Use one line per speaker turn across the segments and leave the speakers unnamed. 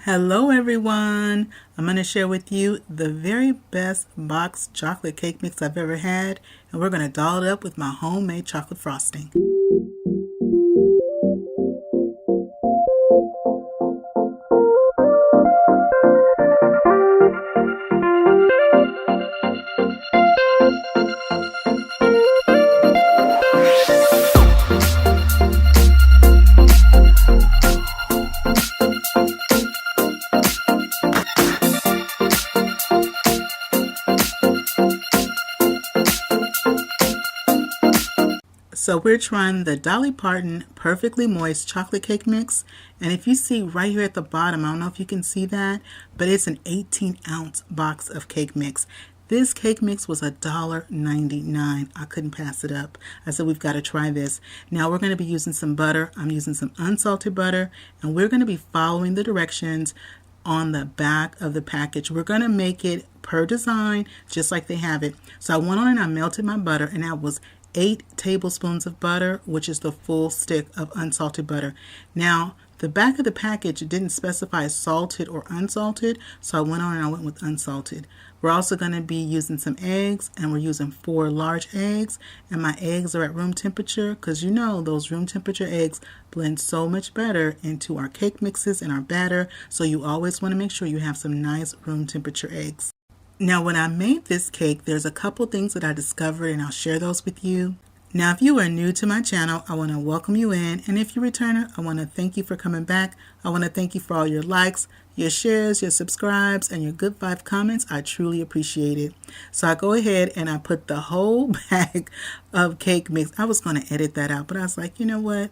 Hello everyone! I'm going to share with you the very best boxed chocolate cake mix I've ever had, and we're going to doll it up with my homemade chocolate frosting. So we're trying the Dolly Parton Perfectly Moist Chocolate Cake Mix. And if you see right here at the bottom, I don't know if you can see that, but it's an 18-ounce box of cake mix. This cake mix was $1.99. I couldn't pass it up. I said, we've got to try this. Now we're going to be using some butter. I'm using some unsalted butter, and we're going to be following the directions on the back of the package. We're going to make it per design, just like they have it. So I went on and I melted my butter, and that was 8 tablespoons of butter, which is the full stick of unsalted butter. Now, the back of the package didn't specify salted or unsalted, so I went on and I went with unsalted. We're also going to be using some eggs, and we're using 4 large eggs, and my eggs are at room temperature because you know those room temperature eggs blend so much better into our cake mixes and our batter, so you always want to make sure you have some nice room temperature eggs. Now, when I made this cake, there's a couple things that I discovered, and I'll share those with you. Now, if you are new to my channel, I want to welcome you in, and if you're a returner, I want to thank you for coming back. I want to thank you for all your likes, your shares, your subscribes, and your good 5 comments. I truly appreciate it. So I go ahead and I put the whole bag of cake mix. I was going to edit that out, but I was like, you know what?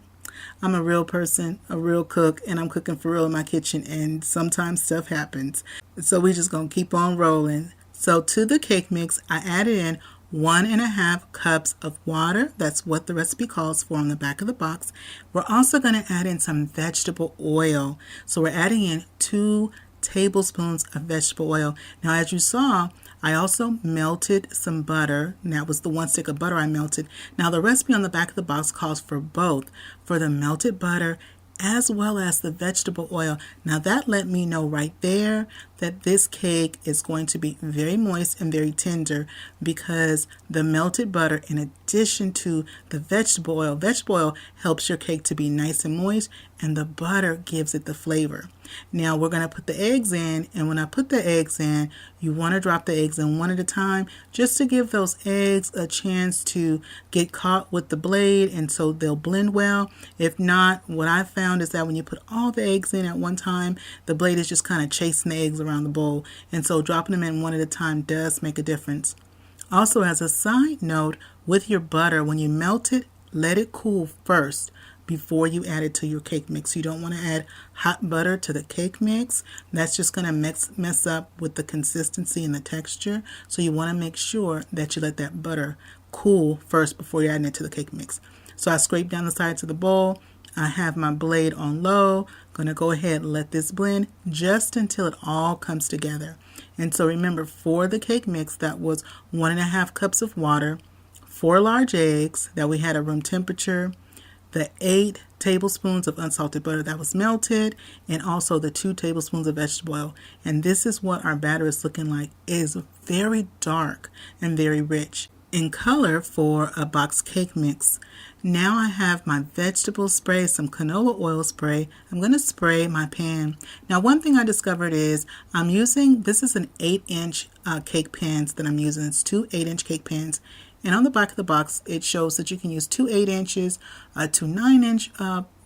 I'm a real person, a real cook, and I'm cooking for real in my kitchen, and sometimes stuff happens. So we're just going to keep on rolling. So to the cake mix, I added in 1.5 cups of water. That's what the recipe calls for on the back of the box. We're also going to add in some vegetable oil. So we're adding in 2 tablespoons of vegetable oil. Now, as you saw, I also melted some butter, and that was the 1 stick of butter I melted. Now, the recipe on the back of the box calls for both, for the melted butter as well as the vegetable oil. Now, that let me know right there that this cake is going to be very moist and very tender because the melted butter, in addition to the vegetable oil helps your cake to be nice and moist, and the butter gives it the flavor. Now we're going to put the eggs in, and when I put the eggs in, you want to drop the eggs in one at a time just to give those eggs a chance to get caught with the blade, and so they'll blend well. If not, what I found is that when you put all the eggs in at one time, the blade is just kind of chasing the eggs around the bowl, and so dropping them in one at a time does make a difference. Also, as a side note, with your butter, when you melt it, let it cool first before you add it to your cake mix. You don't want to add hot butter to the cake mix. That's just going to mess up with the consistency and the texture. So you want to make sure that you let that butter cool first before you're adding it to the cake mix. So I scrape down the sides of the bowl. I have my blade on low. Going to go ahead and let this blend just until it all comes together. And so remember, for the cake mix, that was 1.5 cups of water, 4 large eggs that we had at room temperature, the 8 tablespoons of unsalted butter that was melted, and also the 2 tablespoons of vegetable oil. And this is what our batter is looking like. It is very dark and very rich in color for a box cake mix. Now I have my vegetable spray, some canola oil spray. I'm going to spray my pan. Now, one thing I discovered is this is an 8-inch cake pans that I'm using. It's 2 8-inch cake pans. And on the back of the box, it shows that you can use 2 8 inches, 2 9-inch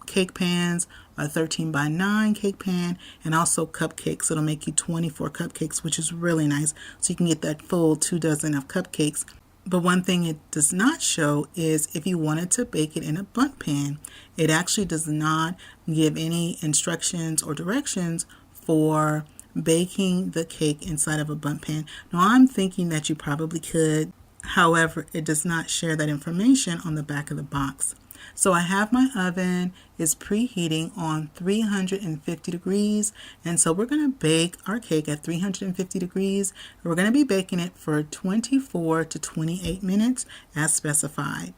cake pans, a 13 by 9 cake pan, and also cupcakes. It'll make you 24 cupcakes, which is really nice. So you can get that full 2 dozen of cupcakes. But one thing it does not show is if you wanted to bake it in a bundt pan. It actually does not give any instructions or directions for baking the cake inside of a bundt pan. Now, I'm thinking that you probably could. However, it does not share that information on the back of the box. So I have my oven is preheating on 350 degrees, and so we're going to bake our cake at 350 degrees. We're going to be baking it for 24 to 28 minutes as specified.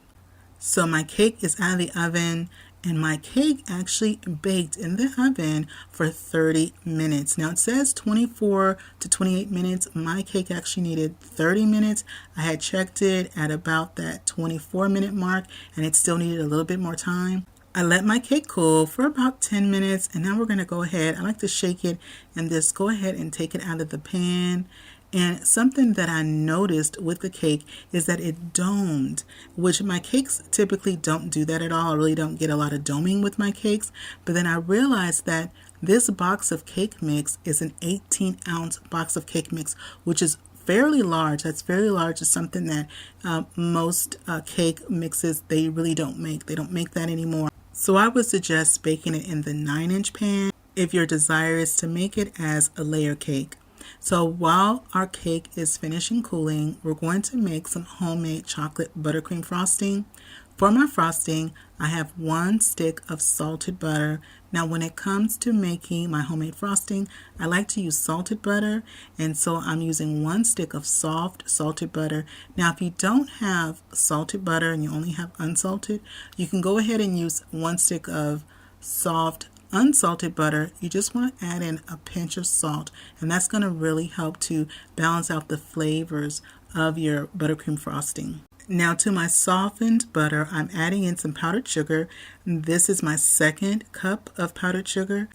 So my cake is out of the oven And my cake actually baked in the oven for 30 minutes. Now it says 24 to 28 minutes. My cake actually needed 30 minutes. I had checked it at about that 24-minute mark, and it still needed a little bit more time. I let my cake cool for about 10 minutes, and now we're going to go ahead. I like to shake it and just go ahead and take it out of the pan. And something that I noticed with the cake is that it domed, which my cakes typically don't do that at all. I really don't get a lot of doming with my cakes. But then I realized that this box of cake mix is an 18-ounce box of cake mix, which is fairly large. That's very large. It's something that most cake mixes, they really don't make. They don't make that anymore. So I would suggest baking it in the 9-inch pan if your desire is to make it as a layer cake. So while our cake is finishing cooling, we're going to make some homemade chocolate buttercream frosting. For my frosting, I have 1 stick of salted butter. Now when it comes to making my homemade frosting, I like to use salted butter, and so I'm using 1 stick of soft salted butter. Now if you don't have salted butter and you only have unsalted, you can go ahead and use 1 stick of soft unsalted butter. You just want to add in a pinch of salt, and that's going to really help to balance out the flavors of your buttercream frosting. Now to my softened butter, I'm adding in some powdered sugar. This is my 2nd cup of powdered sugar.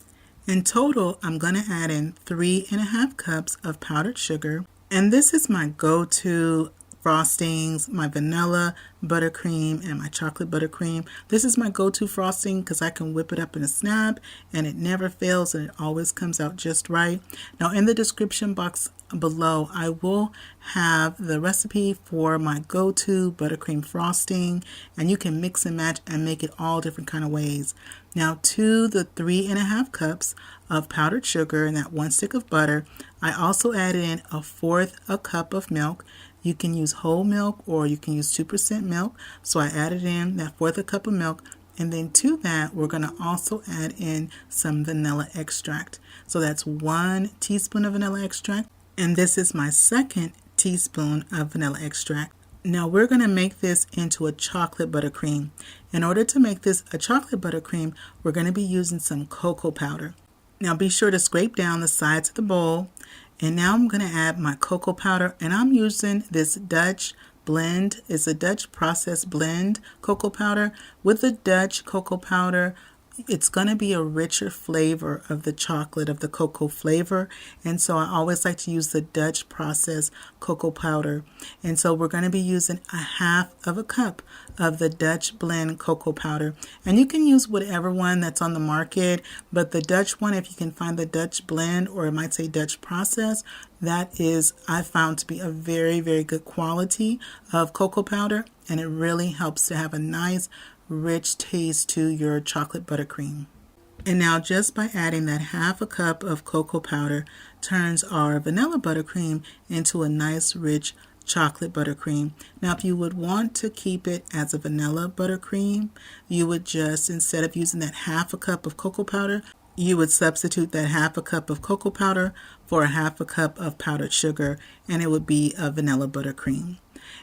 In total, I'm going to add in 3.5 cups of powdered sugar. And this is my go-to frostings, my vanilla buttercream and my chocolate buttercream. This is my go-to frosting because I can whip it up in a snap and it never fails and it always comes out just right. Now in the description box below, I will have the recipe for my go-to buttercream frosting, and you can mix and match and make it all different kind of ways. Now to the 3.5 cups of powdered sugar and that 1 stick of butter, I also added in 1/4 a cup of milk. You can use whole milk or you can use 2% milk. So I added in that 1/4 a cup of milk. And then to that, we're going to also add in some vanilla extract. So that's 1 teaspoon of vanilla extract. And this is my 2nd teaspoon of vanilla extract. Now we're going to make this into a chocolate buttercream. In order to make this a chocolate buttercream, we're going to be using some cocoa powder. Now be sure to scrape down the sides of the bowl. And now I'm going to add my cocoa powder, and I'm using this Dutch blend. It's a Dutch process blend cocoa powder. With the Dutch cocoa powder, it's going to be a richer flavor of the chocolate, of the cocoa flavor. And so I always like to use the Dutch process cocoa powder. And so we're going to be using 1/2 cup of the Dutch blend cocoa powder. And you can use whatever one that's on the market, but the Dutch one, if you can find the Dutch blend, or it might say Dutch process, that is, I found to be a very, very good quality of cocoa powder. And it really helps to have a nice rich taste to your chocolate buttercream. And now just by adding that 1/2 cup of cocoa powder turns our vanilla buttercream into a nice rich chocolate buttercream. Now if you would want to keep it as a vanilla buttercream, you would just, instead of using that 1/2 cup of cocoa powder, you would substitute that 1/2 cup of cocoa powder for 1/2 cup of powdered sugar, and it would be a vanilla buttercream.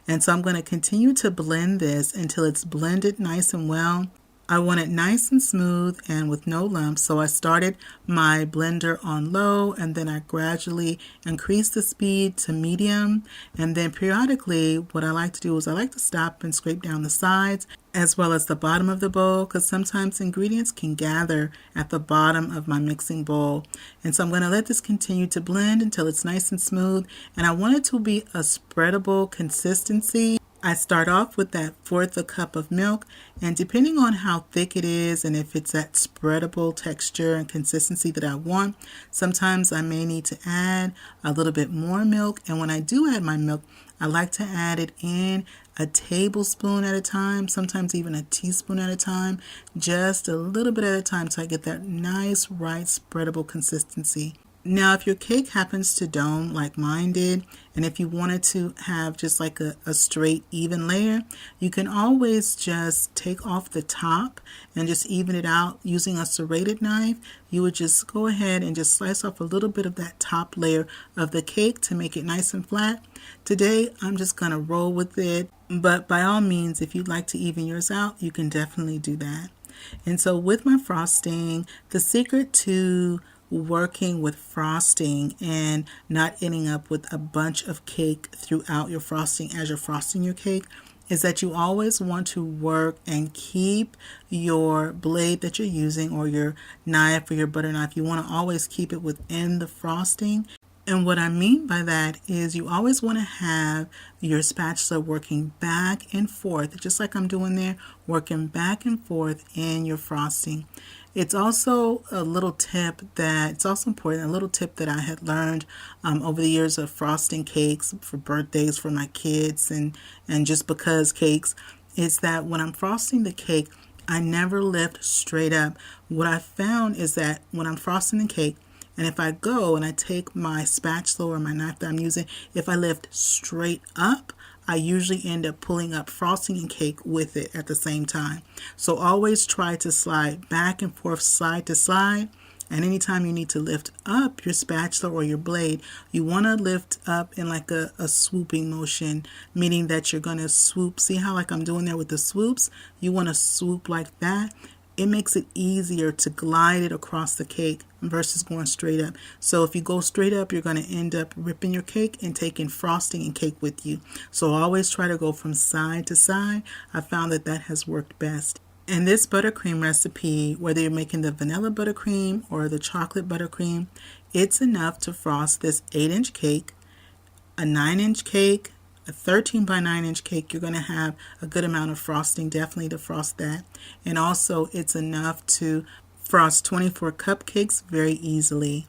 And so I'm going to continue to blend this until it's blended nice and well. I want it nice and smooth and with no lumps, so I started my blender on low, and then I gradually increased the speed to medium. And then periodically, what I like to do is I like to stop and scrape down the sides as well as the bottom of the bowl, because sometimes ingredients can gather at the bottom of my mixing bowl. And so I'm going to let this continue to blend until it's nice and smooth, and I want it to be a spreadable consistency. I start off with that 1/4 a cup of milk, and depending on how thick it is and if it's that spreadable texture and consistency that I want, sometimes I may need to add a little bit more milk. And when I do add my milk, I like to add it in a tablespoon at a time, sometimes even a teaspoon at a time, just a little bit at a time, so I get that nice, right, spreadable consistency. Now, if your cake happens to dome like mine did, and if you wanted to have just like a straight, even layer, you can always just take off the top and just even it out using a serrated knife. You would just go ahead and just slice off a little bit of that top layer of the cake to make it nice and flat. Today, I'm just going to roll with it, but by all means, if you'd like to even yours out, you can definitely do that. And so with my frosting, the secret to working with frosting and not ending up with a bunch of cake throughout your frosting as you're frosting your cake is that you always want to work and keep your blade that you're using, or your knife or your butter knife, you want to always keep it within the frosting. And what I mean by that is you always want to have your spatula working back and forth, just like I'm doing there, working back and forth in your frosting. It's also a little tip that, it's also important, a little tip that I had learned over the years of frosting cakes for birthdays for my kids and just because cakes, is that when I'm frosting the cake, I never lift straight up. What I found is that when I'm frosting the cake, and if I go and I take my spatula or my knife that I'm using, if I lift straight up, I usually end up pulling up frosting and cake with it at the same time. So always try to slide back and forth, side to side. And anytime you need to lift up your spatula or your blade, you want to lift up in like a swooping motion, meaning that you're going to swoop. See how like I'm doing there with the swoops? You want to swoop like that. It makes it easier to glide it across the cake versus going straight up. So if you go straight up, you're going to end up ripping your cake and taking frosting and cake with you. So always try to go from side to side. I found that that has worked best. And this buttercream recipe, whether you're making the vanilla buttercream or the chocolate buttercream, it's enough to frost this 8-inch cake, a 9-inch cake, a 13 by 9-inch cake. You're going to have a good amount of frosting definitely to frost that. And also it's enough to frost 24 cupcakes very easily.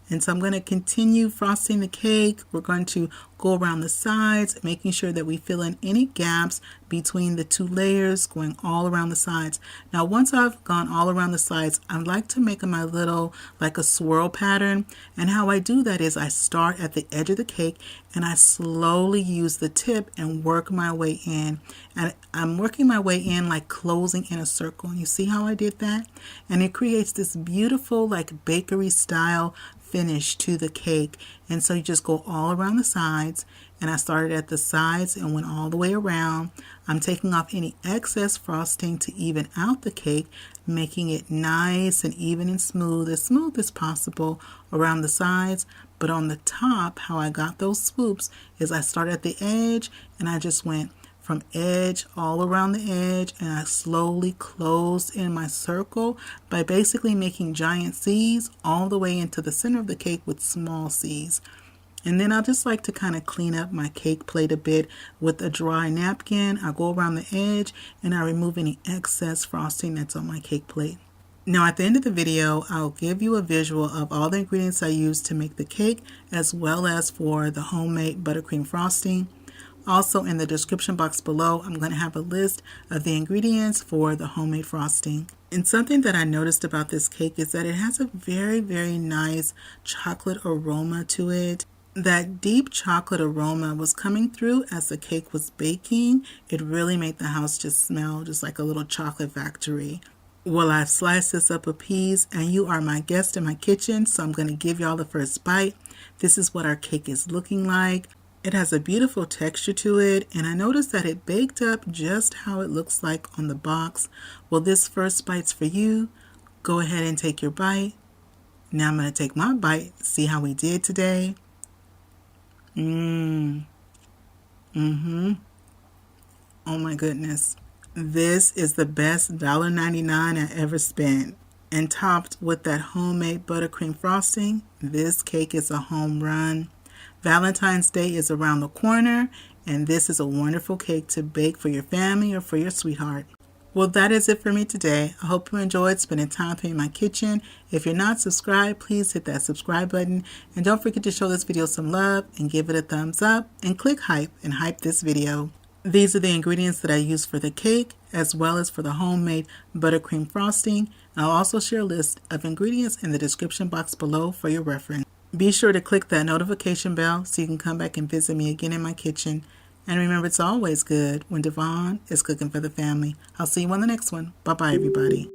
And so I'm going to continue frosting the cake. We're going to go around the sides, making sure that we fill in any gaps between the two layers, going all around the sides. Now, once I've gone all around the sides, I like to make my little, like a swirl pattern. And how I do that is I start at the edge of the cake and I slowly use the tip and work my way in. And I'm working my way in like closing in a circle. And you see how I did that? And it creates this beautiful like bakery style finish to the cake. And so you just go all around the sides, and I started at the sides and went all the way around. I'm taking off any excess frosting to even out the cake, making it nice and even and smooth as possible around the sides. But on the top, how I got those swoops is I started at the edge and I just went from edge all around the edge, and I slowly closed in my circle by basically making giant C's all the way into the center of the cake with small C's. And then I just like to kind of clean up my cake plate a bit with a dry napkin. I go around the edge and I remove any excess frosting that's on my cake plate. Now at the end of the video, I'll give you a visual of all the ingredients I used to make the cake, as well as for the homemade buttercream frosting. Also in the description box below, I'm going to have a list of the ingredients for the homemade frosting. And something that I noticed about this cake is that it has a very, very nice chocolate aroma to it. That deep chocolate aroma was coming through as the cake was baking. It really made the house just smell just like a little chocolate factory. Well, I've sliced this up a piece, and you are my guest in my kitchen, so I'm going to give y'all the first bite. This is what our cake is looking like. It has a beautiful texture to it, and I noticed that it baked up just how it looks like on the box. Well, this first bite's for you. Go ahead and take your bite. Now I'm going to take my bite, see how we did today. Oh my goodness. This is the best $1.99 I ever spent. And topped with that homemade buttercream frosting, this cake is a home run. Valentine's Day is around the corner, and this is a wonderful cake to bake for your family or for your sweetheart. Well, that is it for me today. I hope you enjoyed spending time with me in my kitchen. If you're not subscribed, please hit that subscribe button. And don't forget to show this video some love and give it a thumbs up and click hype and hype this video. These are the ingredients that I use for the cake, as well as for the homemade buttercream frosting. I'll also share a list of ingredients in the description box below for your reference. Be sure to click that notification bell so you can come back and visit me again in my kitchen. And remember, it's always good when Dyvonne is cooking for the family. I'll see you on the next one. Bye-bye, everybody.